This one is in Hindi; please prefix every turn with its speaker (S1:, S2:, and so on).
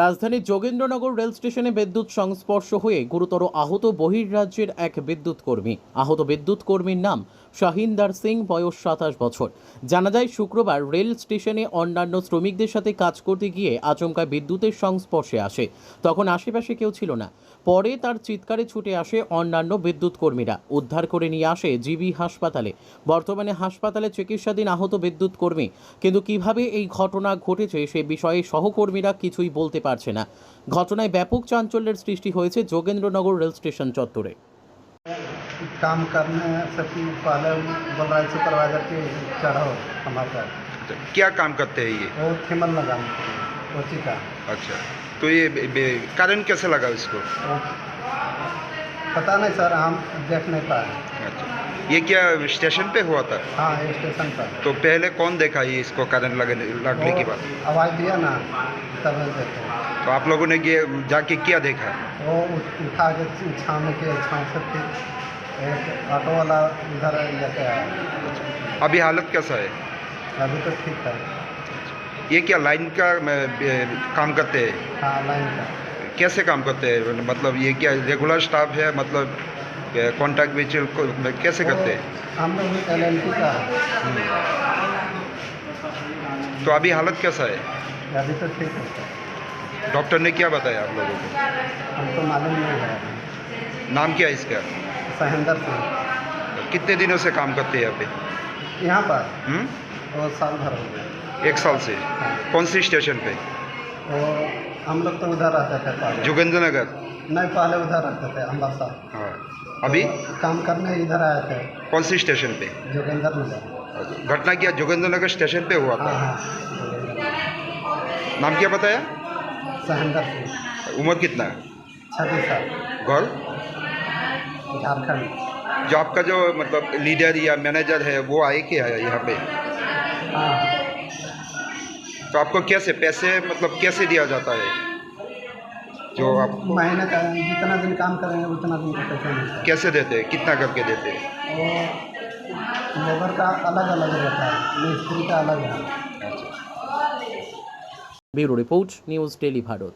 S1: রাজধানীর যোগেন্দ্রনগর রেল স্টেশনে বিদ্যুৎ সংস্পর্শ হয়ে গুরুতর আহত বহির্রাজ্যের এক বিদ্যুৎ কর্মী। আহত বিদ্যুৎ কর্মীর নাম শাহিন্দার সিং, বয়স 27 বছর। জানা যায়, শুক্রবার রেল স্টেশনে অন্যান্য শ্রমিকদের সাথে কাজ করতে গিয়ে আচমকা বিদ্যুতের সংস্পর্শে আসে। তখন আশেপাশে কেউ ছিল না। পরে তার চিৎকারে ছুটে আসে অন্যান্য বিদ্যুৎ কর্মীরা, উদ্ধার করে নিয়ে আসে জিবি হাসপাতালে। বর্তমানে হাসপাতালে চিকিৎসাধীন আহত বিদ্যুৎ কর্মী। কিন্তু কিভাবে এই ঘটনা ঘটেছে সে বিষয়ে সহকর্মীরা কিছুই বলতে পারছে না। ঘটনায় ব্যাপক চাঞ্চল্যের সৃষ্টি হয়েছে যোগেন্দ্রনগর রেল স্টেশন চত্বরে।
S2: काम करने से पहले बोल रहा है सुपरवाइजर की चढ़ो हमारे पास।
S3: तो क्या काम करते हैं ये?
S2: वो थीमन लगाने के लिए कोची का।
S3: अच्छा, तो ये कारण कैसे लगा इसको?
S2: वो पता नहीं सर, हम देख नहीं पाए।
S3: अच्छा, ये क्या स्टेशन पे हुआ था?
S2: हाँ, ये स्टेशन पर।
S3: तो पहले कौन देखा ये इसको करंट लगने की बात?
S2: आवाज़ दिया ना तब देखे।
S3: तो आप लोगों ने ये जाके क्या देखा?
S2: वो उठा के छाँव के छाँव से फिर एक ऑटो वाला इधर लेके आया।
S3: अभी हालत कैसा है?
S2: अभी तो ठीक है।
S3: ये क्या लाइन का काम करते हैं?
S2: हाँ, लाइन का।
S3: कैसे काम करते हैं? मतलब ये क्या रेगुलर स्टाफ है, मतलब कॉन्ट्रैक्ट बेच कैसे करते हैं?
S2: हम लोग भी LLP का है।
S3: तो अभी हालत कैसा है?
S2: अभी तो ठीक है।
S3: डॉक्टर ने क्या बताया आप लोगों को?
S2: हमको मालूम नहीं है।
S3: नाम क्या है इसका?
S2: सहिंदर सिंह।
S3: कितने दिनों से काम करते हैं यहाँ पे?
S2: यहाँ पर वो साल भर हो गया।
S3: 1 साल से। कौन सी स्टेशन पे?
S2: वो हम लोग तो उधर रहते थे पहले।
S3: जोगेंद्र नगर?
S2: नहीं, पहले उधर रहते थे अम्बासा।
S3: हाँ। अभी
S2: तो काम करने इधर आए थे
S3: कौन सी स्टेशन पे?
S2: जोगेंद्र नगर।
S3: घटना क्या जोगेंद्र नगर स्टेशन पे हुआ था?
S2: हाँ हाँ, जोगेंद्र नगर।
S3: नाम क्या बताया?
S2: सहिंदर सिंह।
S3: उम्र कितना?
S2: 26 साल।
S3: घर?
S2: झारखंड।
S3: जो आपका जो मतलब लीडर या मैनेजर है वो आए क्या है यहाँ पे?
S2: हाँ,
S3: तो आपको कैसे पैसे मतलब कैसे दिया जाता है? जो आप
S2: महीने का जितना दिन काम करेंगे उतना दिन का पैसा मिलता है।
S3: कैसे देते हैं? कितना करके देते हैं?
S2: वो लेबर का अलग अलग रहता है, मिस्त्री का अलग है।
S1: Bureau report, news tele Bharat.